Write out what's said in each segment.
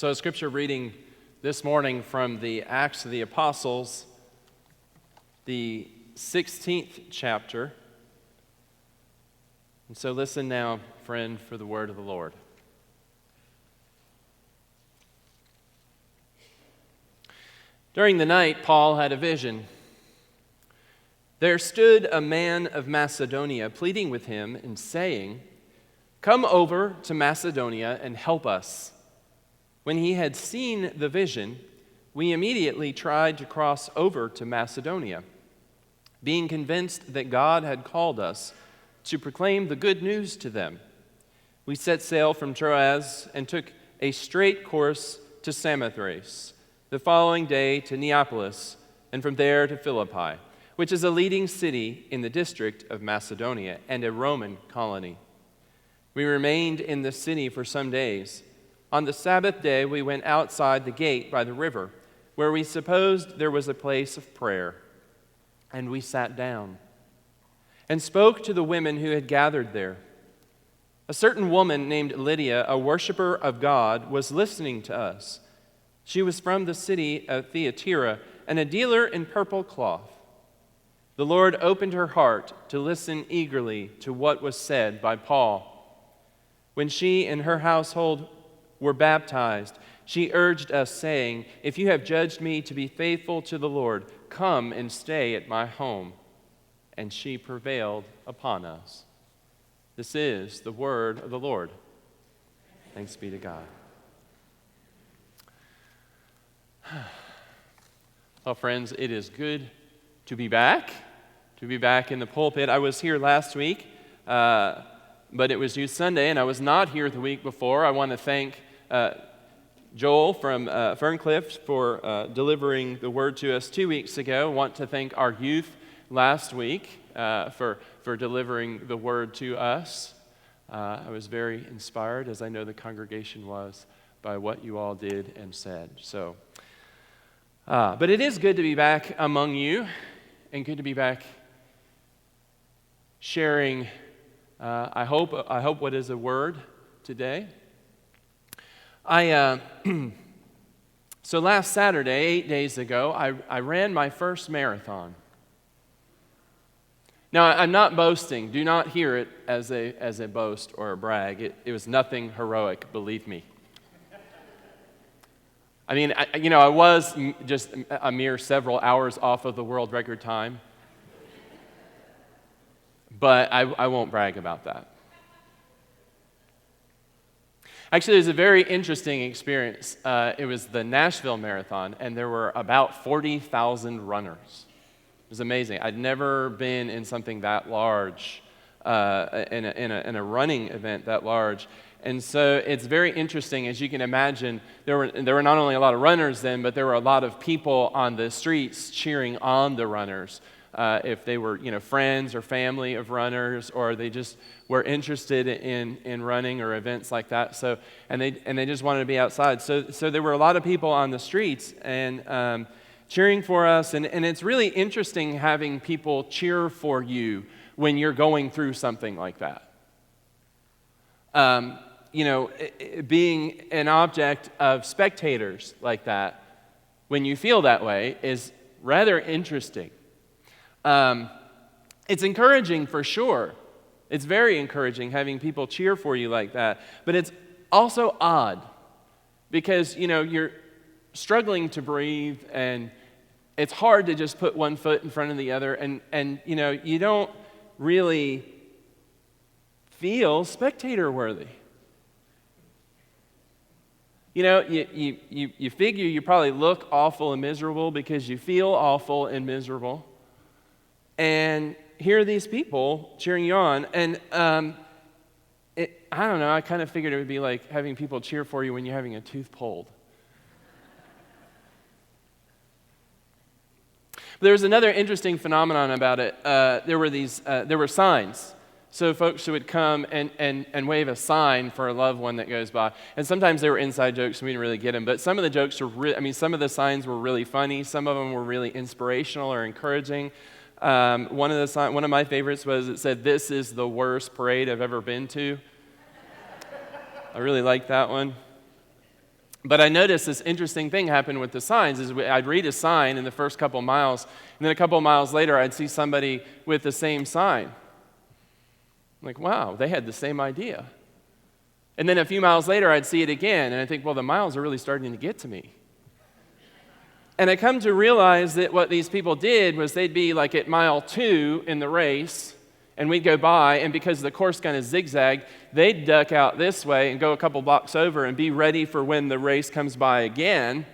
So a scripture reading this morning from the Acts of the Apostles, the 16th chapter. And so listen now, friend, for the word of the Lord. During the night, Paul had a vision. There stood a man of Macedonia pleading with him and saying, "Come over to Macedonia and help us." When he had seen the vision, we immediately tried to cross over to Macedonia, being convinced that God had called us to proclaim the good news to them. We set sail from Troas and took a straight course to Samothrace, the following day to Neapolis, and from there to Philippi, which is a leading city in the district of Macedonia and a Roman colony. We remained in the city for some days. On the Sabbath day, we went outside the gate by the river, where we supposed there was a place of prayer, and we sat down and spoke to the women who had gathered there. A certain woman named Lydia, a worshiper of God, was listening to us. She was from the city of Thyatira and a dealer in purple cloth. The Lord opened her heart to listen eagerly to what was said by Paul. When she and her household were baptized, she urged us, saying, "If you have judged me to be faithful to the Lord, come and stay at my home." And she prevailed upon us. This is the word of the Lord. Thanks be to God. Well, friends, it is good to be back in the pulpit. I was here last week, but it was Youth Sunday, and I was not here the week before. I want to thank Joel from Ferncliff for delivering the word to us 2 weeks ago. I want to thank our youth last week for delivering the word to us. I was very inspired, as I know the congregation was, by what you all did and said. So, but it is good to be back among you, and good to be back sharing. I hope what is a word today. So last Saturday, 8 days ago, I ran my first marathon. Now, I'm not boasting. Do not hear it as a boast or a brag. It was nothing heroic, believe me. I mean, I was just a mere several hours off of the world record time, but I won't brag about that. Actually, it was a very interesting experience. It was the Nashville Marathon, and there were about 40,000 runners. It was amazing. I'd never been in something that large, in a running event that large. And so it's very interesting. As you can imagine, there were not only a lot of runners then, but there were a lot of people on the streets cheering on the runners. If they were, friends or family of runners, or they just were interested in running or events like that. So, and they just wanted to be outside. So there were a lot of people on the streets and cheering for us. And it's really interesting having people cheer for you when you're going through something like that. Being an object of spectators like that, when you feel that way, is rather interesting. It's encouraging for sure. It's very encouraging having people cheer for you like that. But it's also odd because, you're struggling to breathe and it's hard to just put one foot in front of the other and you don't really feel spectator worthy. You figure you probably look awful and miserable because you feel awful and miserable. And here are these people cheering you on. And I don't know, I kind of figured it would be like having people cheer for you when you're having a tooth pulled. There's another interesting phenomenon about it. There were signs. So folks who would come and wave a sign for a loved one that goes by. And sometimes they were inside jokes and we didn't really get them. But some of the jokes were some of the signs were really funny. Some of them were really inspirational or encouraging. One of my favorites was, it said, "This is the worst parade I've ever been to." I really liked that one. But I noticed this interesting thing happened with the signs. I'd read a sign in the first couple miles, and then a couple miles later, I'd see somebody with the same sign. I'm like, wow, they had the same idea. And then a few miles later, I'd see it again, and I think, well, the miles are really starting to get to me. And I come to realize that what these people did was they'd be like at mile 2 in the race, and we'd go by, and because the course kind of zigzagged, they'd duck out this way and go a couple blocks over and be ready for when the race comes by again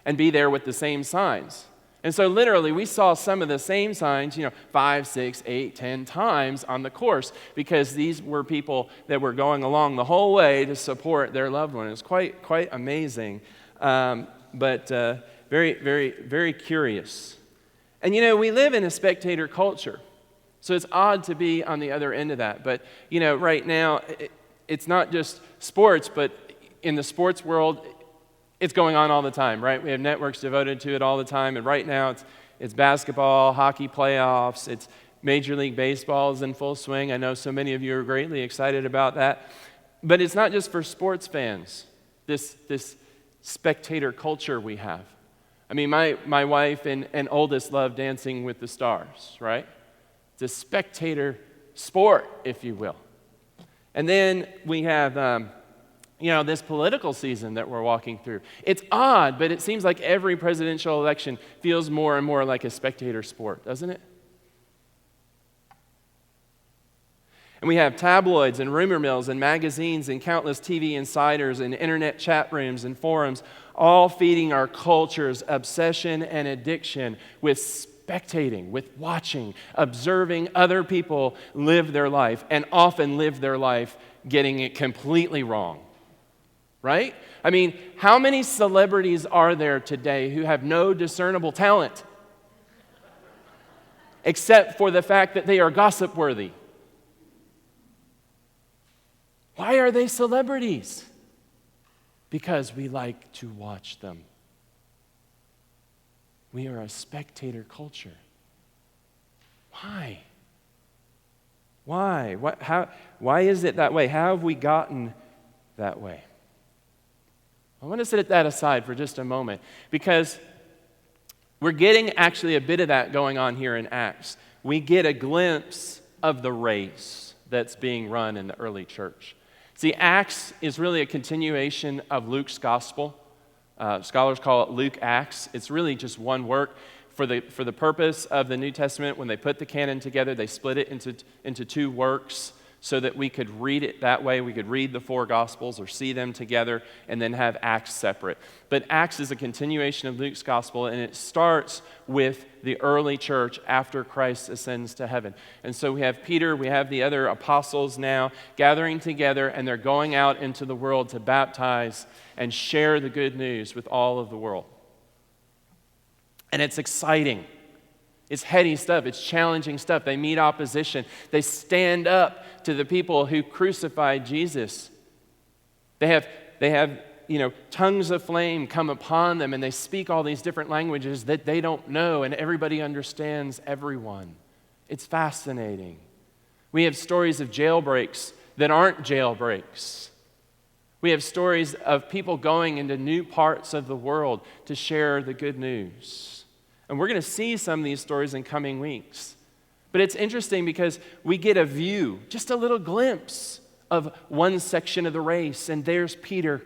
and be there with the same signs. And so literally, we saw some of the same signs, 5, 6, 8, 10 times on the course because these were people that were going along the whole way to support their loved one. It was quite amazing, but very, very, very curious. And we live in a spectator culture. So it's odd to be on the other end of that. But, right now, it's not just sports, but in the sports world, it's going on all the time, right? We have networks devoted to it all the time. And right now, it's basketball, hockey playoffs, it's Major League Baseball is in full swing. I know so many of you are greatly excited about that. But it's not just for sports fans, this spectator culture we have. I mean, my wife and oldest love Dancing with the Stars, right? It's a spectator sport, if you will. And then we have, this political season that we're walking through. It's odd, but it seems like every presidential election feels more and more like a spectator sport, doesn't it? And we have tabloids and rumor mills and magazines and countless TV insiders and internet chat rooms and forums, all feeding our culture's obsession and addiction with spectating, with watching, observing other people live their life, and often live their life getting it completely wrong. Right? I mean, how many celebrities are there today who have no discernible talent except for the fact that they are gossip-worthy? Why are they celebrities? Because we like to watch them. We are a spectator culture. Why? Why? Why is it that way? How have we gotten that way? I want to set that aside for just a moment because we're getting actually a bit of that going on here in Acts. We get a glimpse of the race that's being run in the early church. See, Acts is really a continuation of Luke's gospel. Scholars call it Luke Acts. It's really just one work. For the purpose of the New Testament, when they put the canon together, they split it into 2 works so that we could read it that way. We could read the 4 Gospels or see them together and then have Acts separate. But Acts is a continuation of Luke's gospel, and it starts with the early church after Christ ascends to heaven. And so we have Peter, we have the other apostles now gathering together, and they're going out into the world to baptize and share the good news with all of the world. And it's exciting. It's heady stuff. It's challenging stuff. They meet opposition. They stand up to the people who crucified Jesus. They have tongues of flame come upon them, and they speak all these different languages that they don't know, and everybody understands everyone. It's fascinating. We have stories of jailbreaks that aren't jailbreaks. We have stories of people going into new parts of the world to share the good news. And we're going to see some of these stories in coming weeks. But it's interesting because we get a view, just a little glimpse of one section of the race, and there's Peter.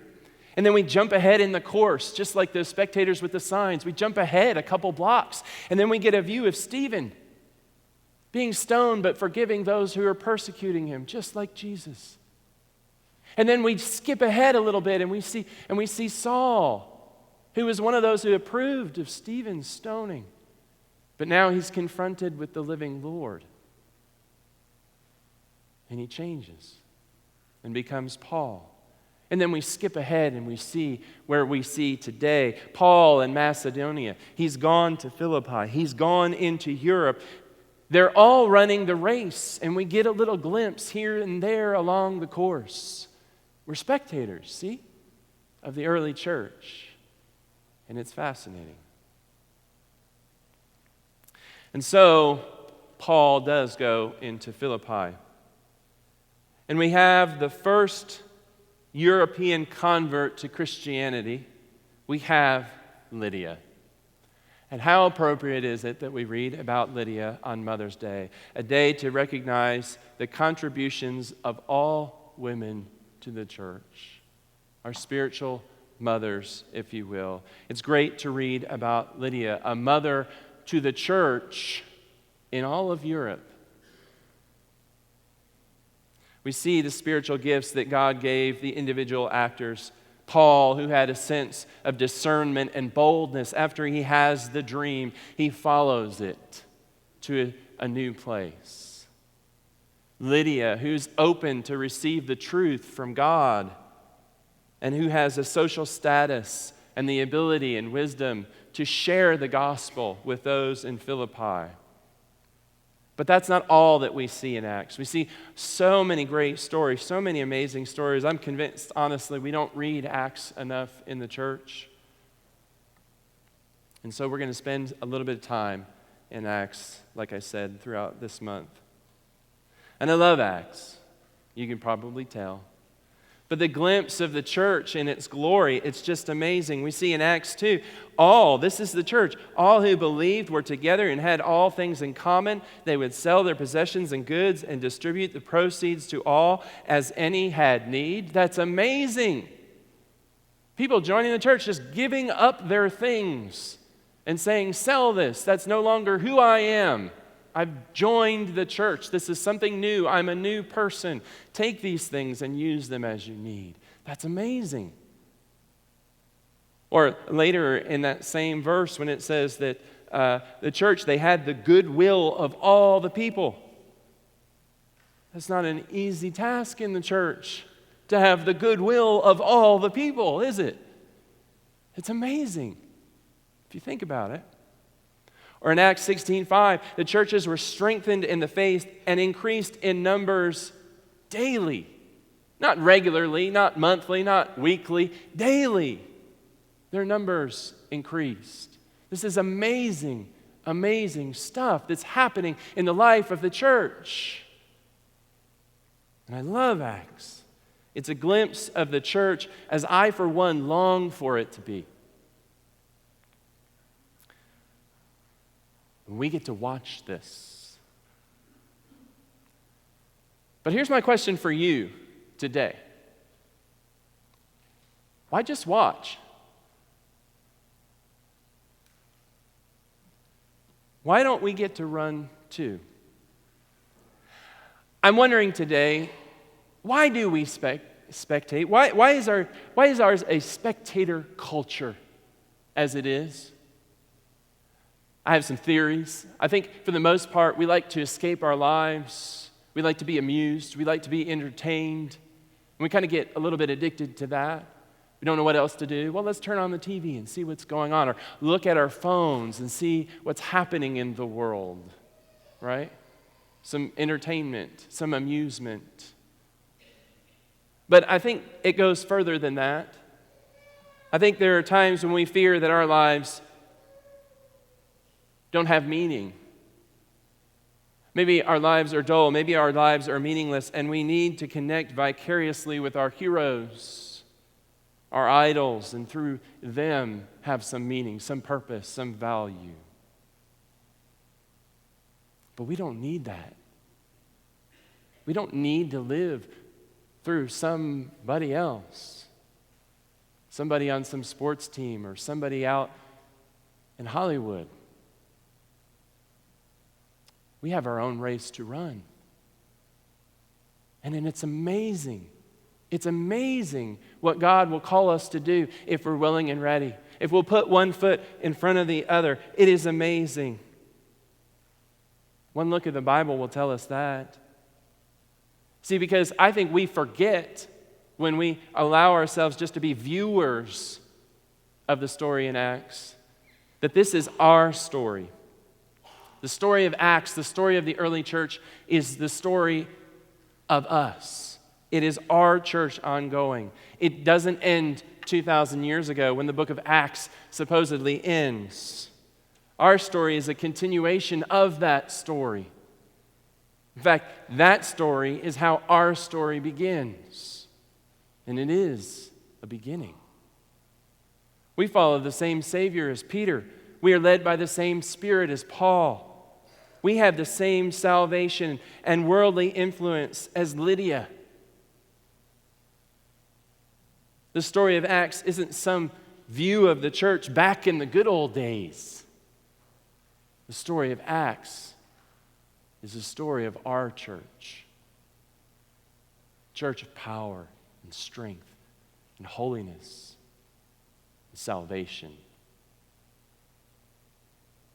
And then we jump ahead in the course, just like those spectators with the signs. We jump ahead a couple blocks, and then we get a view of Stephen being stoned but forgiving those who are persecuting him, just like Jesus. And then we skip ahead a little bit, and we see Saul, who was one of those who approved of Stephen's stoning. But now he's confronted with the living Lord. And he changes and becomes Paul. And then we skip ahead and we see where we see today Paul in Macedonia. He's gone to Philippi. He's gone into Europe. They're all running the race, and we get a little glimpse here and there along the course. We're spectators, see, of the early church. And it's fascinating. And so, Paul does go into Philippi. And we have the first European convert to Christianity, we have Lydia. And how appropriate is it that we read about Lydia on Mother's Day, a day to recognize the contributions of all women to the church, our spiritual mothers, if you will. It's great to read about Lydia, a mother to the church in all of Europe. We see the spiritual gifts that God gave the individual actors. Paul, who had a sense of discernment and boldness after he has the dream, he follows it to a new place. Lydia, who's open to receive the truth from God and who has a social status and the ability and wisdom to share the gospel with those in Philippi. But that's not all that we see in Acts. We see so many great stories, so many amazing stories. I'm convinced, honestly, we don't read Acts enough in the church. And so we're going to spend a little bit of time in Acts, like I said, throughout this month. And I love Acts. You can probably tell. But the glimpse of the church in its glory, it's just amazing. We see in Acts 2, this is the church, all who believed were together and had all things in common. They would sell their possessions and goods and distribute the proceeds to all as any had need. That's amazing. People joining the church, just giving up their things and saying, sell this. That's no longer who I am. I've joined the church. This is something new. I'm a new person. Take these things and use them as you need. That's amazing. Or later in that same verse when it says that the church, they had the goodwill of all the people. That's not an easy task in the church to have the goodwill of all the people, is it? It's amazing if you think about it. Or in Acts 16:5, the churches were strengthened in the faith and increased in numbers daily. Not regularly, not monthly, not weekly, daily. Their numbers increased. This is amazing, amazing stuff that's happening in the life of the church. And I love Acts. It's a glimpse of the church as I, for one, long for it to be. We get to watch this. But here's my question for you today. Why just watch? Why don't we get to run too? I'm wondering today, why do we spectate? Why is ours a spectator culture as it is? I have some theories. I think for the most part, we like to escape our lives. We like to be amused. We like to be entertained. And we kind of get a little bit addicted to that. We don't know what else to do. Well, let's turn on the TV and see what's going on, or look at our phones and see what's happening in the world, right? Some entertainment, some amusement. But I think it goes further than that. I think there are times when we fear that our lives don't have meaning. Maybe our lives are dull. Maybe our lives are meaningless, and we need to connect vicariously with our heroes, our idols, and through them have some meaning, some purpose, some value. But we don't need that. We don't need to live through somebody else, somebody on some sports team or somebody out in Hollywood. We have our own race to run. And then it's amazing. It's amazing what God will call us to do if we're willing and ready. If we'll put one foot in front of the other, it is amazing. One look at the Bible will tell us that. See, because I think we forget when we allow ourselves just to be viewers of the story in Acts, that this is our story. The story of Acts, the story of the early church, is the story of us. It is our church ongoing. It doesn't end 2,000 years ago when the book of Acts supposedly ends. Our story is a continuation of that story. In fact, that story is how our story begins. and it is a beginning. We follow the same Savior as Peter. We are led by the same Spirit as Paul. We have the same salvation and worldly influence as Lydia. The story of Acts isn't some view of the church back in the good old days. The story of Acts is the story of our church. Church of power and strength and holiness and salvation.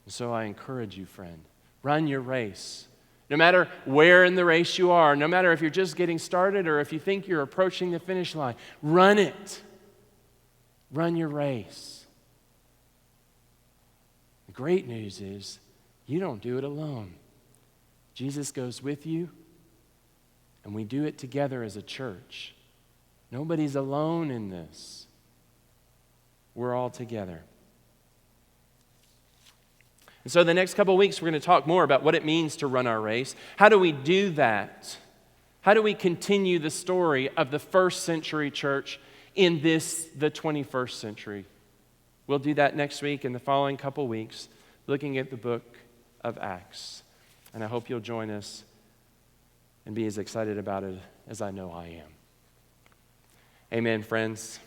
And so I encourage you, friend, run your race. No matter where in the race you are, no matter if you're just getting started or if you think you're approaching the finish line, run it. Run your race. The great news is you don't do it alone. Jesus goes with you, and we do it together as a church. Nobody's alone in this. We're all together. And so the next couple of weeks, we're going to talk more about what it means to run our race. How do we do that? How do we continue the story of the first century church in the 21st century? We'll do that next week and the following couple weeks, looking at the book of Acts. And I hope you'll join us and be as excited about it as I know I am. Amen, friends.